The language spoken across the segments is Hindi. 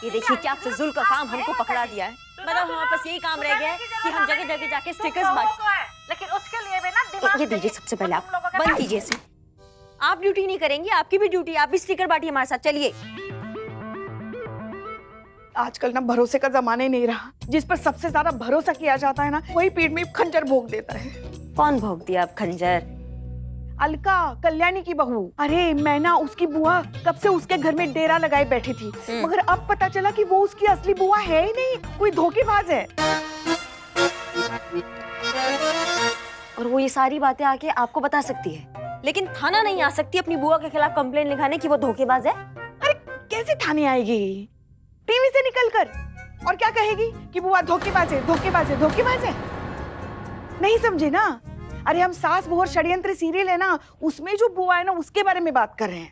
ये देखिए क्या फिजूल का काम हमको पकड़ा दिया है। मतलब हमारे पास यही काम रह गया है कि हम जगह जगह जाके स्टिकर्स बांट। लेकिन उसके लिए भी ना दिमाग ये दीजिए सबसे पहले आप बंद कीजिए इसे। आप ड्यूटी नहीं करेंगी, आपकी भी ड्यूटी, आप भी स्टिकर बांटिए हमारे साथ। चलिए। आजकल ना भरोसे का जमाना ही नहीं रहा। जिस पर सबसे ज्यादा भरोसा किया जाता है ना, वही पीठ में खंजर भोंक देता है। कौन भोंक दिया आप खंजर? अलका, कल्याणी की बहू। अरे मैं ना उसकी बुआ कब से उसके घर में डेरा लगाए बैठी थी, मगर अब पता चला कि वो उसकी असली बुआ है ही नहीं, कोई धोखेबाज है। और वो ये सारी बातें आके आपको बता सकती है, लेकिन थाना नहीं आ सकती अपनी बुआ के खिलाफ कंप्लेंट लिखाने की वो धोखेबाज है। अरे कैसे थाने आएगी? टीवी से निकलकर। और क्या कहेगी कि बुआ धोखेबाज है, धोखेबाज है, धोखेबाज है। नहीं समझे ना? अरे हम सास बहू और षड्यंत्र सीरियल है ना, उसमें जो बुआ है ना, उसके बारे में बात कर रहे हैं।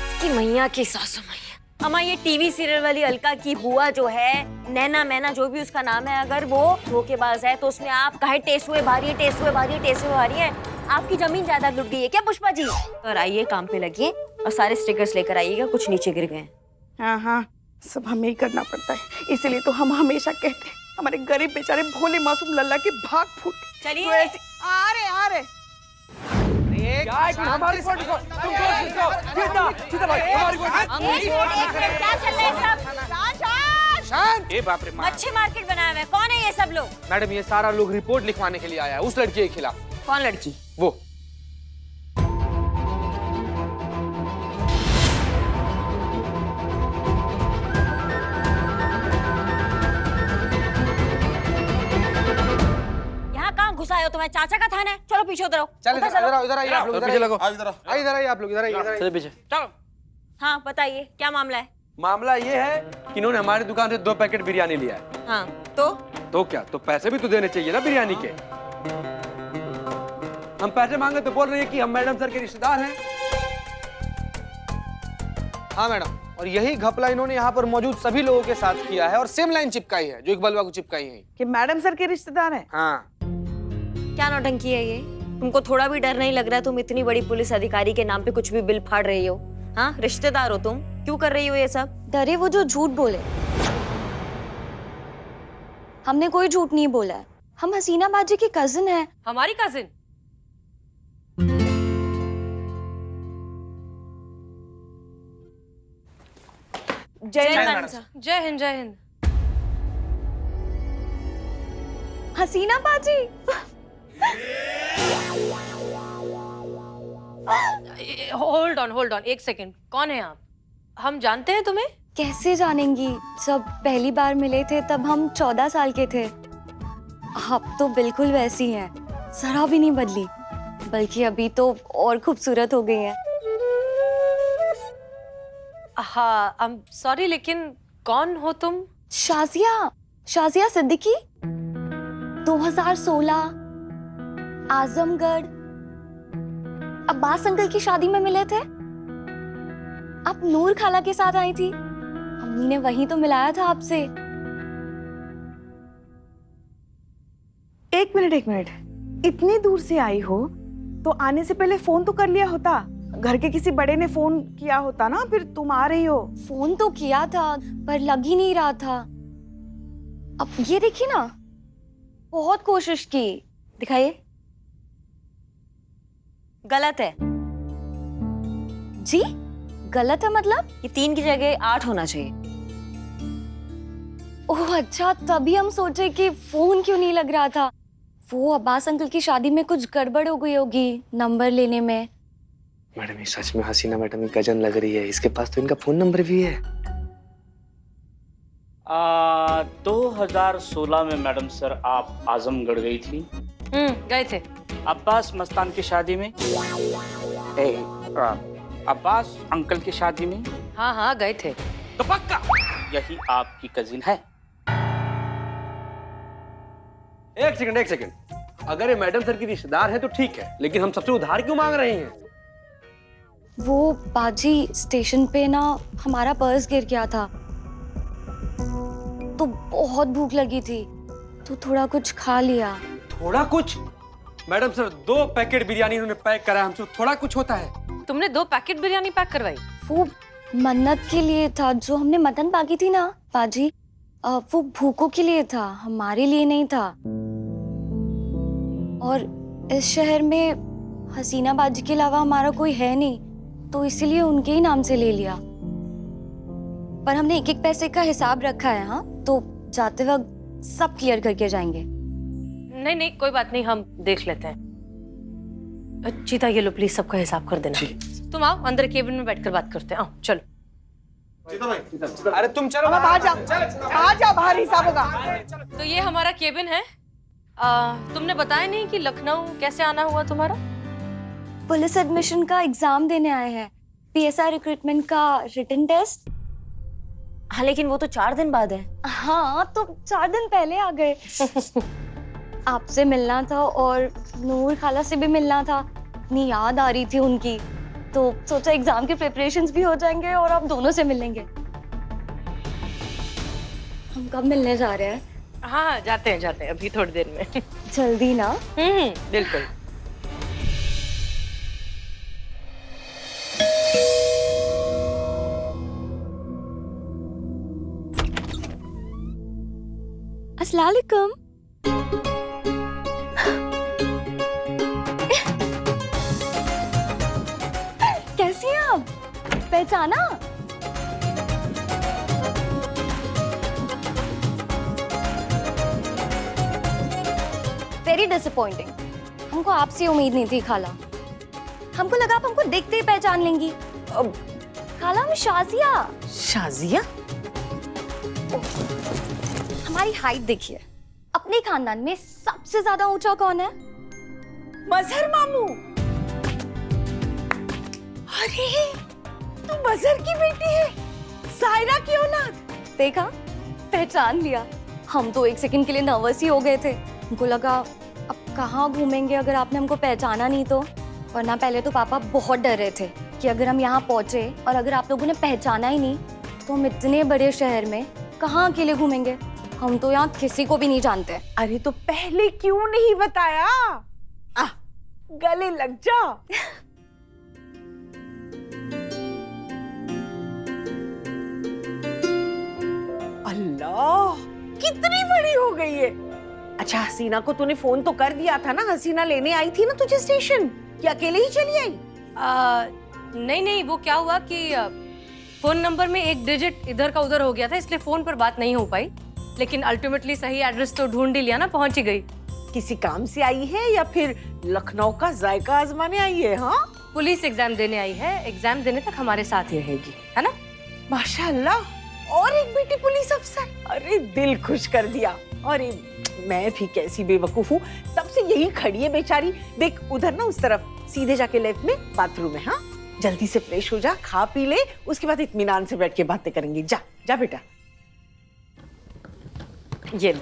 इसकी मैया की सासू मैया। अम्मा ये टीवी सीरियल वाली अलका की बुआ जो है, नैना मैना जो भी उसका नाम है, अगर वो धोखेबाज है तो उसमें आप काहे टेस्ट हुए भारी है, टेस्ट हुए भारी है, टेस्ट हुए भारी है। आपकी जमीन जायदाद लुट गई है क्या पुष्पा जी? और आइए काम पे लगिए और सारे स्टिकर्स लेकर आइएगा, कुछ नीचे गिर गए। हाँ हाँ, सब हमें ही करना पड़ता है, इसीलिए तो हम हमेशा कहते हैं हमारे गरीब बेचारे भोले मासूम लल्ला के भाग फूट। चलिए। तो ऐसे आ रहे हमारी रिपोर्ट लिखो, तुम सीधा भाई, हमारी शांत। ए बाप रे माँ। मच्छी मार्केट बनाया हुआ है, कौन है ये सब लोग? मैडम ये सारा लोग रिपोर्ट लिखवाने के लिए आया है उस लड़की के खिलाफ। कौन लड़की? वो घुसा हो तुम्हें? चाचा का थाना है, चलो पीछे उतरो। चल इधर आइए आप लोग, पीछे लगो। इधर आइए आप लोग, इधर आइए पीछे। चलो। हाँ बताइए क्या मामला है? मामला ये है कि इन्होंने हमारी दुकान से 2 पैकेट बिरयानी लिया है। हाँ तो क्या, तो पैसे भी तो देने चाहिए ना बिरयानी के। हम पैसे मांगे तो बोल रही है कि हम मैडम सर के रिश्तेदार हैं। हाँ मैडम, और यही घपला इन्होंने यहाँ पर मौजूद सभी लोगों के साथ किया है और सेम लाइन चिपकाई है जो इकबाल बाबू चिपकाई है कि मैडम सर के रिश्तेदार हैं। हाँ। क्या नौटंकी है ये? तुमको थोड़ा भी डर नहीं लग रहा? तुम इतनी बड़ी पुलिस अधिकारी के नाम पे कुछ भी बिल फाड़ रही हो? हाँ, रिश्तेदार हो तुम, क्यों कर रही हो ये सब? डरे वो जो झूठ बोले। हमने कोई झूठ नहीं बोला है, हम हसीना बाजी की कजिन है। हमारी कजिन? जय हिंद। जय हिंद। जय हिंद। हसीना बाजी। होल्ड ऑन एक सेकंड, कौन है आप? हम जानते हैं तुम्हें? कैसे जानेंगी, जब पहली बार मिले थे तब हम 14 साल के थे। अब तो बिल्कुल वैसी हैं, जरा भी नहीं बदली, बल्कि अभी तो और खूबसूरत हो गई हैं। हाँ, I'm सॉरी, लेकिन कौन हो तुम? शाजिया सिद्दीकी। 2016 आजमगढ़ अब्बास अंकल की शादी में मिले थे। आप नूर खाला के साथ आई थी, अम्मी ने वहीं तो मिलाया था आपसे। एक मिनट, इतनी दूर से आई हो तो आने से पहले फोन तो कर लिया होता। घर के किसी बड़े ने फोन किया होता ना, फिर तुम आ रही हो। फोन तो किया था पर लग ही नहीं रहा था। अब ये देखिए ना, बहुत कोशिश की। दिखाइए। गलत है जी? गलत है मतलब? ये 3 की जगह 8 होना चाहिए। ओह अच्छा, तभी हम सोचे कि फोन क्यों नहीं लग रहा था। वो अब्बास अंकल की शादी में कुछ गड़बड़ हो गई होगी नंबर लेने में। मैडम ये सच में हसीना मैडम की कजन लग रही है, इसके पास तो इनका फोन नंबर भी है। 2016 में मैडम सर आप आजमगढ़ गई थी। गए थे। अब्बास मस्तान की शादी में, अब्बास अंकल की शादी में। हाँ गए थे। तो पक्का यही आपकी कजिन है। एक सेकंड, अगर ये मैडम सर की रिश्तेदार है तो ठीक है, लेकिन हम सबसे उधार क्यों मांग रहे हैं? वो बाजी स्टेशन पे ना हमारा पर्स गिर गया था, तो बहुत भूख लगी थी तो थोड़ा कुछ खा लिया। थोड़ा कुछ? मैडम सर 2 पैकेट बिरयानी इन्होंने पैक करा, हमसे थोड़ा कुछ होता है? तुमने 2 पैकेट बिरयानी पैक करवाई? वो मन्नत के लिए था, जो हमने मटन मांगी थी ना पाजी, वो भूखों के लिए था, हमारे लिए नहीं था। और इस शहर में हसीना बाजी के अलावा हमारा कोई है नहीं, तो इसीलिए उनके ही नाम से ले लिया। पर हमने एक एक पैसे का हिसाब रखा है। हाँ, तो जाते वक्त सब क्लियर करके जाएंगे। नहीं नहीं कोई बात नहीं, हम देख लेते हैं। चीता ये लो प्लीज सबका हिसाब कर देना। तुम आओ अंदर केबिन में बैठकर बात करते हैं। आओ चलो। अरे तुम चलो, अब आ जाओ, आ जाओ, बाहर हिसाब होगा। तो ये हमारा केबिन है। तुमने बताया नहीं कि लखनऊ कैसे आना हुआ तुम्हारा? पुलिस एडमिशन का एग्जाम देने आए हैं, पीएसआई रिक्रूटमेंट का रिटन टेस्ट। हाँ लेकिन वो तो 4 दिन बाद है। हाँ, तो 4 दिन पहले आ गए। आपसे मिलना था और नूर खाला से भी मिलना था। इतनी याद आ रही थी उनकी, तो सोचा एग्जाम के प्रिपरेशंस भी हो जाएंगे और आप दोनों से मिलेंगे। हम कब मिलने जा रहे हैं? हाँ जाते हैं अभी थोड़ी देर में। जल्दी ना? बिल्कुल। अस्सलाम वालेकुम। कैसी हैं आप? पहचाना? Very disappointing. हमको आपसे उम्मीद नहीं थी खाला। हमको लगा आप हमको देखते ही पहचान लेंगी। खाला, हम शाजिया। शाजिया? हमारी हाइट देखिए, अपने खानदान में सबसे ज्यादा ऊंचा कौन है? मजहर मामू। अरे तू मजहर की बेटी है, सायरा की औलाद। देखा, पहचान लिया। हम तो 1 सेकंड के लिए नर्वस ही हो गए थे। हमको लगा अब कहाँ घूमेंगे अगर आपने हमको पहचाना नहीं तो। वरना पहले तो पापा बहुत डर रहे थे कि अगर हम यहाँ पहुंचे और अगर आप लोगों ने पहचाना ही नहीं तो हम इतने बड़े शहर में कहाँ अकेले घूमेंगे। हम तो यहाँ किसी को भी नहीं जानते। अरे तो पहले क्यों नहीं बताया? गले लग जा। अल्लाह, कितनी बड़ी हो गई है। अच्छा, हसीना को तूने फोन तो कर दिया था ना? हसीना लेने आई थी ना तुझे स्टेशन, कि अकेले ही चली आई? नहीं वो क्या हुआ कि फोन नंबर में एक डिजिट इधर का उधर हो गया था, इसलिए फोन पर बात नहीं हो पाई। लेकिन अल्टीमेटली सही एड्रेस तो ढूंढ ही लिया ना, पहुंच ही गई। किसी काम से आई है या फिर लखनऊ का जायका आजमाने आई है? हाँ, पुलिस एग्जाम देने आई है। एग्जाम देने तक हमारे साथ ही रहेगी, है ना? माशाल्लाह, और एक बेटी पुलिस अफसर। अरे दिल खुश कर दिया। अरे मैं भी कैसी बेवकूफ हूँ, तब से यही खड़ी है बेचारी। देख उधर ना, उस तरफ सीधे जाके लेफ्ट में बाथरूम है। हाँ, जल्दी से फ्रेश हो जा, खा पी ले, उसके बाद इत्मीनान से बैठ के बातें करेंगे। जा जा बेटा। ये लो।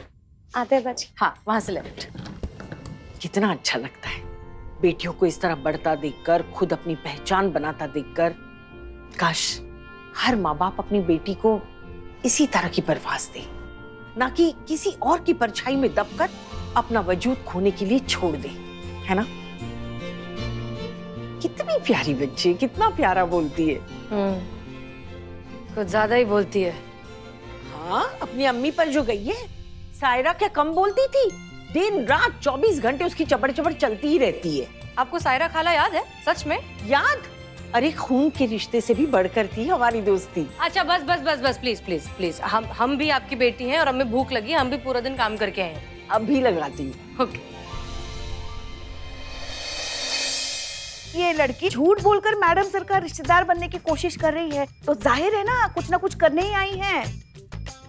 आते हैं बच्चे। हाँ, वहां से लेफ्ट। कितना अच्छा लगता है बेटियों को इस तरह बढ़ता देखकर, खुद अपनी पहचान बनाता देखकर। काश हर माँ बाप अपनी बेटी को इसी तरह की परवाज़ दे, ना कि किसी और की परछाई में दबकर अपना वजूद खोने के लिए छोड़ दे, है ना? कितनी प्यारी बच्ची, कितना प्यारा बोलती है। कुछ ज्यादा ही बोलती है। हाँ, अपनी अम्मी पर जो गई है। सायरा क्या कम बोलती थी? दिन रात 24 घंटे उसकी चबड़ चबड़ चलती ही रहती है। आपको सायरा खाला याद है? सच में याद? अरे खून के रिश्ते से भी बढ़कर थी हमारी दोस्ती। अच्छा बस बस बस बस, प्लीज प्लीज प्लीज। हम भी आपकी बेटी हैं और हमें भूख लगी, हम भी पूरा दिन काम करके आए हैं। अभी लगाती हूँ। ओके। ये लड़की झूठ बोलकर मैडम सर का रिश्तेदार बनने की कोशिश कर रही है, तो जाहिर है ना कुछ ना कुछ करने ही आई है।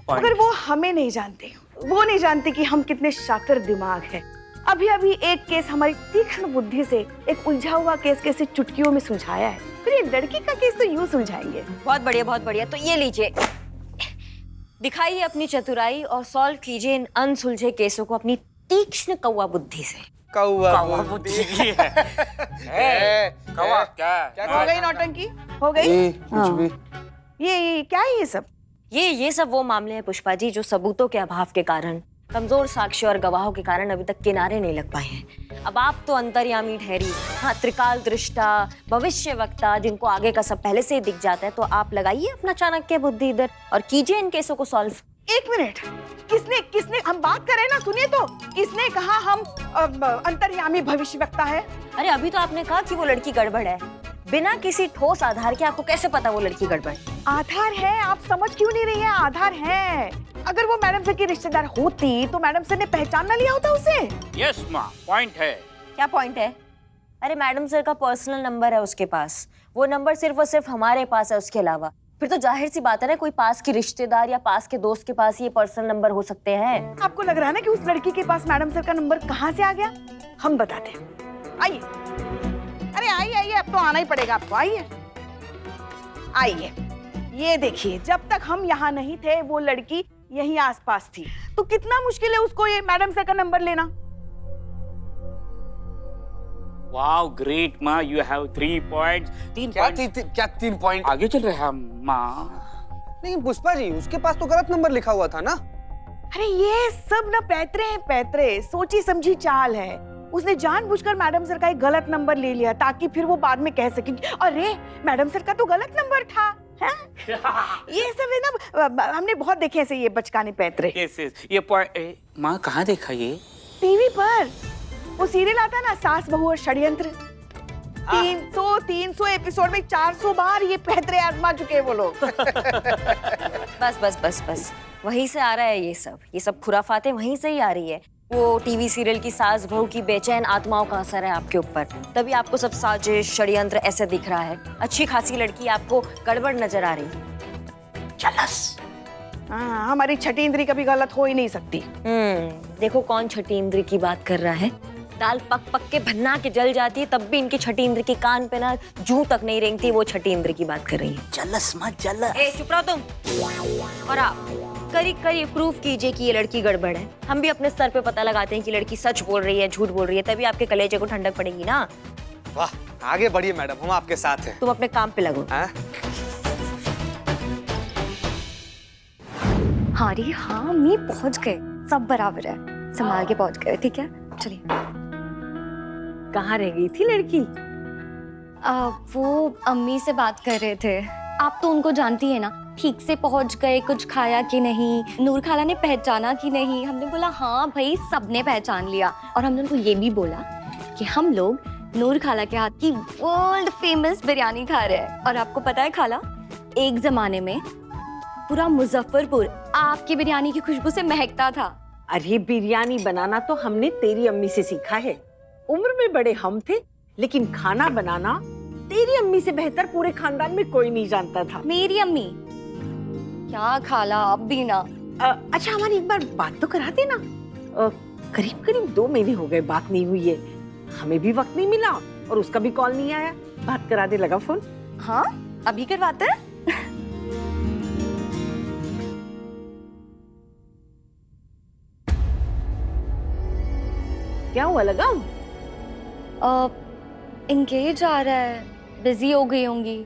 मगर वो हमें नहीं जानते, वो नहीं जानते कि हम कितने शातिर दिमाग हैं। अभी अभी एक केस हमारी तीक्ष्ण बुद्धि से एक उलझा हुआ केस कैसे चुटकियों में सुलझाया है, फिर ये लड़की का केस तो यूं सुलझाएंगे। बहुत बढ़िया बहुत बढ़िया। तो ये लीजिए, दिखाइए अपनी चतुराई और सॉल्व कीजिए इन अनसुलझे केसों को अपनी तीक्ष्ण कौवा बुद्धि से। कौवा बुद्धि की है। कौवा क्या? हो गई नौटंकी? हो गई? कुछ भी। ये क्या है ये सब? ये सब वो मामले हैं पुष्पा जी जो सबूतों के अभाव के कारण कमजोर साक्ष्य और गवाहों के कारण अभी तक किनारे नहीं लग पाए हैं। अब आप तो अंतर्यामी ठहरी, हाँ, त्रिकाल दृष्टा, भविष्य वक्ता, जिनको आगे का सब पहले से ही दिख जाता है, तो आप लगाइए अपना चाणक्य बुद्धि इधर और कीजिए इन केसों को सॉल्व। एक मिनट, किसने किसने हम बात कर रहे हैं ना, सुनिए तो, किसने कहा हम अंतर्यामी भविष्यवक्ता है? अरे अभी तो आपने कहा कि वो लड़की गड़बड़ है। बिना किसी ठोस आधार के आपको कैसे पता वो लड़की गड़बड़? आधार है, आप समझ क्यों नहीं रही है? आधार है। अगर वो मैडम सर की रिश्तेदार होती तो मैडम सर ने पहचान ना लिया होता उसे। यस माँ, पॉइंट है। क्या पॉइंट है? अरे मैडम सर का पर्सनल नंबर है उसके पास, वो नंबर सिर्फ और सिर्फ हमारे पास है, उसके अलावा। फिर तो जाहिर सी बात है ना, कोई पास की रिश्तेदार या पास के दोस्त के पास ये पर्सनल नंबर हो सकते हैं। आपको लग रहा है ना कि उस लड़की के पास मैडम सर का नंबर कहाँ से आ गया? हम बताते हैं, आइए। अरे आइए आइए, अब तो आना ही पड़ेगा आपको, आइए आइए। ये देखिए, जब तक हम यहाँ नहीं थे वो लड़की यहीं आसपास थी, तो कितना मुश्किल है उसको ये मैडम सर का नंबर लेना। वाओ ग्रेट माँ, यू हैव 3 पॉइंट्स। 3 पॉइंट्स क्या 3 पॉइंट? आगे चल रहे हैं माँ। लेकिन पुष्पा जी, उसके पास तो गलत नंबर लिखा हुआ था ना। अरे ये सब ना पैतरे हैं, पैतरे, सोची समझी चाल है। उसने जानबूझकर मैडम सर का एक गलत नंबर ले लिया ताकि फिर वो बाद में कह सके अरे मैडम सर का तो गलत नंबर था। ये सब है ना, हमने बहुत देखे ऐसे ये बचकाने पैतरे। यस यस, ये पॉइंट माँ कहाँ देखा ये? टीवी पर वो सीरियल आता ना, सास बहू और षड्यंत्र। 300 एपिसोड में 400 बार ये पैतरे आजमा चुके हैं वो लोग। बस बस बस बस, वहीं से आ रहा है ये सब खुराफातें वहीं से ही आ रही है। वो टीवी सीरियल की सास बहू की बेचैन आत्माओं का असर है आपके ऊपर, तभी आपको सब साजिश षड्यंत्र ऐसे दिख रहा है। अच्छी खासी लड़की आपको गड़बड़ नजर आ रही है। चलस। हाँ, हमारी छठी इंद्री कभी गलत हो ही नहीं सकती। देखो कौन छठी इंद्री की बात कर रहा है। दाल पक पक के भन्ना के जल जाती है, तब भी इनकी छठी इंद्र की कान पे ना जूं तक नहीं रेंगती। वो छठी इंद्र की बात कर रही है। जलस मत जलस। ए चुप रहो तुम। और आप करीब प्रूफ कीजिए कि ये लड़की गड़बड़ है। हम भी अपने स्तर पे पता लगाते हैं कि लड़की सच बोल रही है झूठ बोल रही है, तभी आपके कलेजे को ठंडक पड़ेगी ना। वाह, आगे बढ़िए मैडम, हम आपके साथ हैं। तुम अपने काम पे लगो। हाँ रे हाँ, मी पहुंच गए, सब बराबर है, संभाल के पहुंच गए। ठीक है चलिए। कहाँ रह गई थी लड़की? वो अम्मी से बात कर रहे थे। आप तो उनको जानती है ना, ठीक से पहुंच गए, कुछ खाया कि नहीं, नूर खाला ने पहचाना कि नहीं। हमने बोला हाँ भाई सबने पहचान लिया, और हमने उनको ये भी बोला कि हम लोग नूर खाला के हाथ की वर्ल्ड फेमस बिरयानी खा रहे हैं। और आपको पता है खाला, एक जमाने में पूरा मुजफ्फरपुर आपकी बिरयानी की खुशबू से महकता था। अरे बिरयानी बनाना तो हमने तेरी अम्मी से सीखा है। उम्र में बड़े हम थे, लेकिन खाना बनाना तेरी अम्मी से बेहतर पूरे खानदान में कोई नहीं जानता था। मेरी अम्मी क्या खाला, अब भी ना। अच्छा हमारी एक बार बात तो करा देना। करीब करीब 2 महीने हो गए बात नहीं हुई है, हमें भी वक्त नहीं मिला और उसका भी कॉल नहीं आया। बात करा दे, लगा फोन। हाँ अभी करवाते हैं। क्या हुआ, लगाऊं? इंगेज आ रहा है, बिजी हो गई होंगी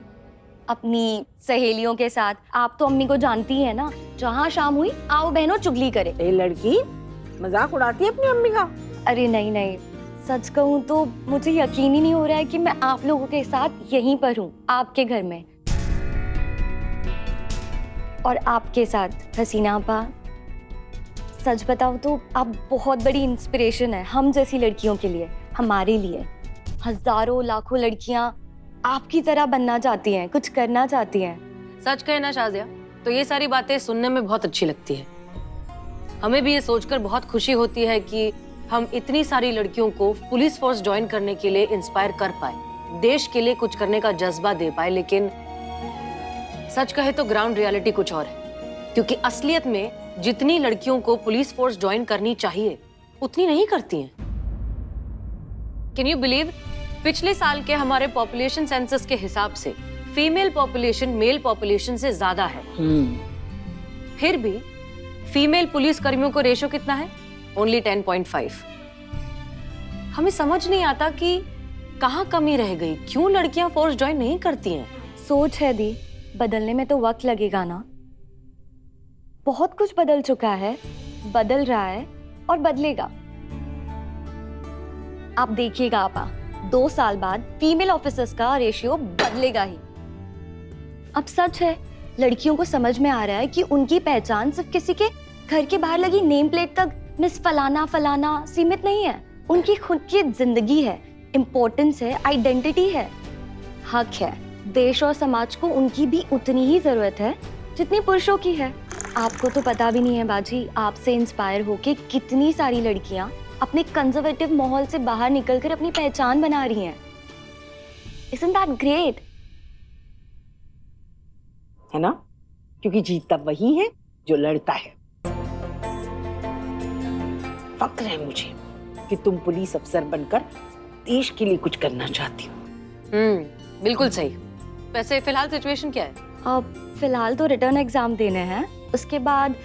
अपनी सहेलियों के साथ। आप तो अम्मी को जानती है ना, जहाँ शाम हुई आओ बहनों चुगली करे। ए लड़की मजाक उड़ाती है अपनी अम्मी का। अरे नहीं नहीं, सच कहूँ तो मुझे यकीन ही नहीं हो रहा है कि मैं आप लोगों के साथ यहीं पर हूँ, आपके घर में, और आपके साथ। हसीना आपा, सच बताऊँ तो आप बहुत बड़ी इंस्पिरेशन है हम जैसी लड़कियों के लिए, हमारे लिए। हजारों लाखों लड़कियां आपकी तरह बनना चाहती हैं, कुछ करना चाहती हैं। सच कहे ना शाजिया, तो ये सारी बातें सुनने में बहुत अच्छी लगती है। हमें भी ये सोचकर बहुत खुशी होती है कि हम इतनी सारी लड़कियों को पुलिस फोर्स ज्वाइन करने के लिए इंस्पायर कर पाए, देश के लिए कुछ करने का जज्बा दे पाए। लेकिन सच कहे तो ग्राउंड रियलिटी कुछ और है, क्योंकि असलियत में जितनी लड़कियों को पुलिस फोर्स ज्वाइन करनी चाहिए उतनी नहीं करती हैं। कैन यू बिलीव, पिछले साल के हमारे पॉपुलेशन सेंसस के हिसाब से फीमेल पॉपुलेशन मेल पॉपुलेशन से ज्यादा है। फिर भी फीमेल पुलिस कर्मियों को रेशो कितना है? ओनली 10.5। हमें समझ नहीं आता कि कहाँ कमी रह गई, क्यों लड़कियां फोर्स ज्वाइन नहीं करती हैं। सोच है दी, बदलने में तो वक्त लगेगा ना। बहुत कुछ बदल चुका है, बदल रहा है, और बदलेगा। आप देखिएगा आपा, 2 साल बाद फीमेल ऑफिसर्स का रेशियो बदलेगा ही। अब सच है, लड़कियों को समझ में आ रहा है कि उनकी पहचान सिर्फ किसी के घर के बाहर लगी नेम प्लेट तक मिस फलाना फलाना सीमित नहीं है। उनकी खुद की जिंदगी है, इम्पोर्टेंस है, आइडेंटिटी है, हक है। देश और समाज को उनकी भी उतनी ही जरूरत है जितनी पुरुषों की है। आपको तो पता भी नहीं है बाजी, आपसे इंस्पायर होके कितनी सारी लड़कियां अपने कंजर्वेटिव माहौल से बाहर निकलकर अपनी पहचान बना रही हैं। Isn't that great? है ना? क्योंकि जीतता वही है जो लड़ता है। फक्र है मुझे कि तुम पुलिस अफसर बनकर देश के लिए कुछ करना चाहती हो। बिल्कुल सही। वैसे फिलहाल सिचुएशन क्या है? अब फिलहाल तो रिटर्न एग्जाम देने हैं, उसके बाद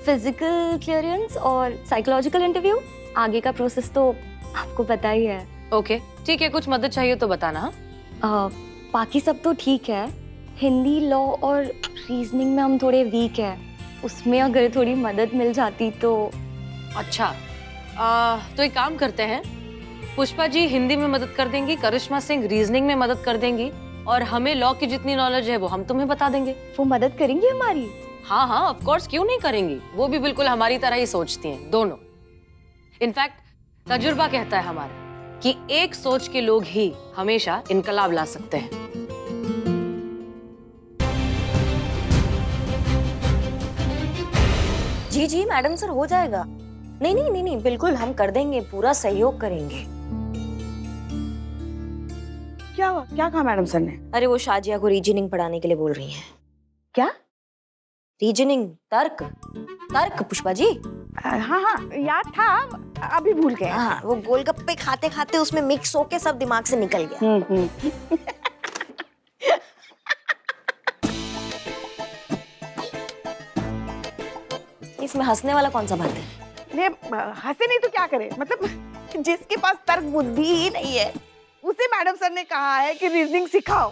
फिजिकल क्लियरेंस और साइकोलॉजिकल इंटरव्यू। आगे का प्रोसेस तो आपको पता ही है। ओके ठीक है, कुछ मदद चाहिए तो बताना। बाकी सब तो ठीक है। हिंदी, लॉ और रीजनिंग में हम थोड़े वीक हैं, उसमें अगर थोड़ी मदद मिल जाती तो। अच्छा तो एक काम करते हैं, पुष्पा जी हिंदी में मदद कर देंगी, करिश्मा सिंह रीजनिंग में मदद कर देंगी, और हमें लॉ की जितनी नॉलेज है वो हम तुम्हें बता देंगे। वो मदद करेंगी हमारी? हाँ हाँ ऑफ कोर्स, क्यों नहीं करेंगी। वो भी बिल्कुल हमारी तरह ही सोचती हैं दोनों। इनफैक्ट तजुर्बा कहता है हमारा कि एक सोच के लोग ही हमेशा इनकलाब ला सकते हैं। जी जी मैडम सर, हो जाएगा। नहीं नहीं नहीं नहीं, बिल्कुल हम कर देंगे, पूरा सहयोग करेंगे। क्या हुआ? क्या कहा मैडम सर ने? अरे वो शाजिया को रीजनिंग पढ़ाने के लिए बोल रही हैं। क्या? रीजनिंग, तर्क। तर्क पुष्पा जी। हाँ हाँ याद था, अभी भूल गए। हाँ, वो गोलगप्पे खाते खाते उसमें मिक्स होके सब दिमाग से निकल गया। इसमें हंसने वाला कौन सा बात है? ये हंसे नहीं तो क्या करे? मतलब जिसके पास तर्क बुद्धि ही नहीं है उसे मैडम सर ने कहा है कि रीजनिंग सिखाओ।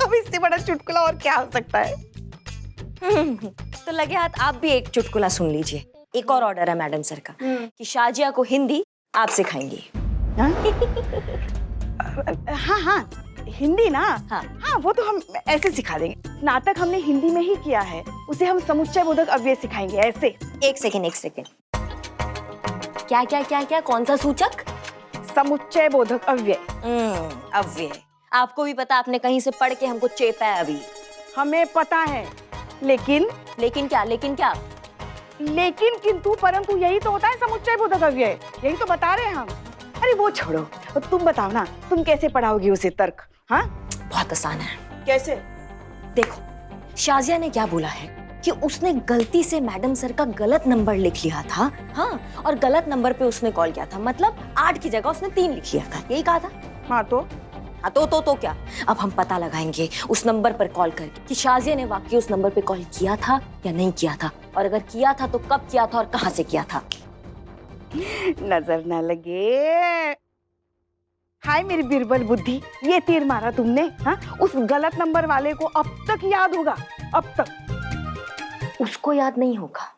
अब इससे बड़ा चुटकुला और क्या हो सकता है? तो लगे हाथ आप भी एक चुटकुला सुन लीजिए। एक और ऑर्डर है मैडम सर का कि शाजिया को हिंदी आप सिखाएंगी। हाँ हाँ हिंदी ना। हाँ। हाँ वो तो हम ऐसे सिखा देंगे। स्नातक हमने हिंदी में ही किया है, उसे हम समुच्चय बोधक अव्यय सिखाएंगे ऐसे। एक सेकेंड। क्या क्या क्या क्या, कौन सा सूचक? समुच्चय बोधक अव्यय। अव्यय। आपको भी पता, आपने कहीं से पढ़ के हमको चेपा है अभी। हमें पता है, लेकिन क्या? लेकिन किंतु परंतु यही तो होता है समुच्चय बोधक अव्यय। यही तो बता रहे हैं हम। अरे वो छोड़ो, तुम बताओ ना, तुम कैसे पढ़ाओगी उसे तर्क? हाँ बहुत आसान है। कैसे? देखो, शाजिया ने क्या बोला है कि उसने गलती से मैडम सर का गलत नंबर लिख लिया था। हाँ, और गलत नंबर पे उसने कॉल किया था, मतलब 8 की जगह उसने 3 लिख लिया था, यही कहा था। हाँ तो क्या? अब हम पता लगाएंगे उस नंबर पर कॉल करके कि शाजिया ने वाकई उस नंबर पे कॉल किया था या नहीं किया था, और अगर किया था तो कब किया था और कहाँ से किया था। नजर न लगे। हाय मेरी बिरबल बुद्धि, ये तीर मारा तुमने। हाँ, उस गलत नंबर वाले को अब तक याद होगा, अब तक। उसको याद नहीं होगा,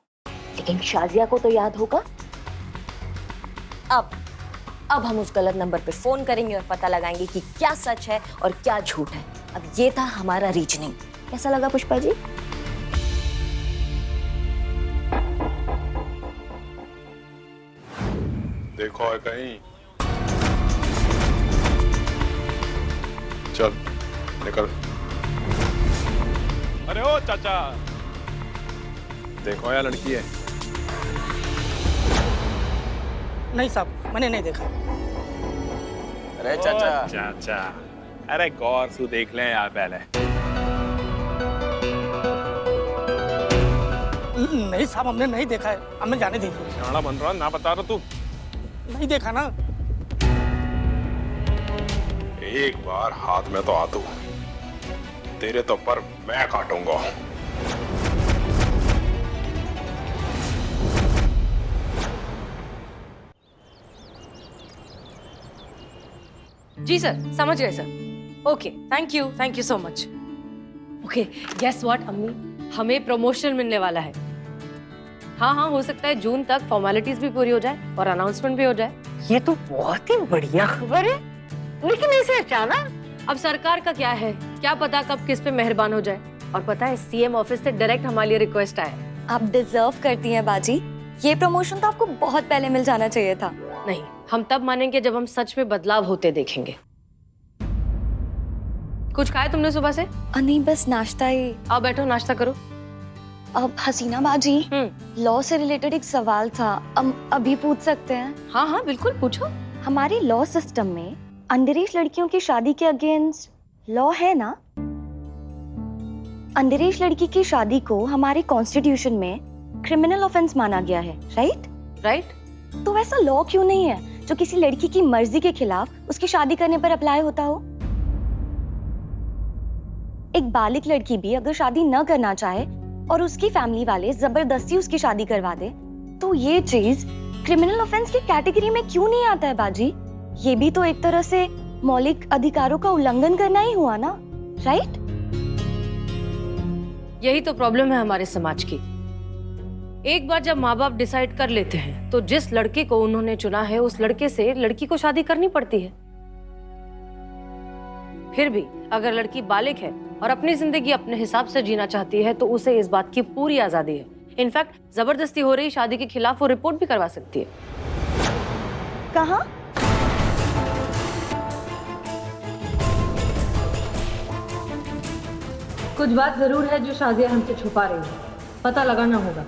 लेकिन शाजिया को तो याद होगा। अब हम उस गलत नंबर पे फोन करेंगे और पता लगाएंगे कि क्या सच है और क्या झूठ है। अब ये था हमारा रीजनिंग। कैसा लगा पुष्पा जी? देखो है कहीं। चल निकल। अरे ओ चाचा, देखो यार लड़की है। नहीं साहब, मैंने नहीं देखा। अरे चाचा, अरे गौर से देख लें यार पहले। नहीं साहब, हमने नहीं देखा है, हमें जाने दीजिए। शाना बन रहा ना, बता रहा तू नहीं देखा ना। एक बार हाथ में तो आ तू, तेरे तो पर मैं काटूंगा। जी सर, समझ गए sir. Okay, thank you so much. Okay, guess what अम्मी, हमें प्रमोशन मिलने वाला है। हाँ हाँ, हो सकता है जून तक फॉर्मेलिटीज भी पूरी हो जाए और अनाउंसमेंट भी हो जाए। ये तो बहुत ही बढ़िया खबर है, लेकिन ऐसे अचानक? अब सरकार का क्या है, क्या पता कब किस पे मेहरबान हो जाए। और पता है सीएम ऑफिस से डायरेक्ट हमारे लिए रिक्वेस्ट आया है। आप डिजर्व करती हैं बाजी, ये प्रमोशन तो आपको बहुत पहले मिल जाना चाहिए था। नहीं, हम तब मानेंगे जब हम सच में बदलाव होते देखेंगे। कुछ खाया तुमने सुबह से? नहीं, बस नाश्ता ही। आओ बैठो, नाश्ता करो। अब हसीना बाजी, लॉ से रिलेटेड एक सवाल था, अभी पूछ सकते हैं? हाँ हाँ बिल्कुल, पूछो। हमारे लॉ सिस्टम में अंडरएज लड़कियों की शादी के अगेंस्ट लॉ है ना? अंडरएज लड़की की शादी को हमारे कॉन्स्टिट्यूशन में क्रिमिनल ऑफेंस माना गया है, राइट? राइट। तो वैसा लॉ क्यों नहीं है जो किसी लड़की की मर्जी के खिलाफ उसकी शादी करने पर अप्लाई होता हो? एक बालिग लड़की भी अगर शादी न करना चाहे और उसकी फैमिली वाले जबरदस्ती उसकी शादी करवा दे, तो ये चीज क्रिमिनल ऑफेंस की कैटेगरी में क्यों नहीं आता है बाजी? ये भी तो एक तरह से मौलिक अधिकारों का उल्लंघन करना ही हुआ ना, राइट? यही तो प्रॉब्लम है हमारे समाज की। एक बार जब माँ बाप डिसाइड कर लेते हैं तो जिस लड़के को उन्होंने चुना है उस लड़के से लड़की को शादी करनी पड़ती है। फिर भी अगर लड़की बालिग है और अपनी जिंदगी अपने हिसाब से जीना चाहती है तो उसे इस बात की पूरी आजादी है। इनफैक्ट जबरदस्ती हो रही शादी के खिलाफ वो रिपोर्ट भी करवा सकती है। कहाँ? कुछ बात जरूर है जो शादिया हमसे छुपा रही है, पता लगाना होगा।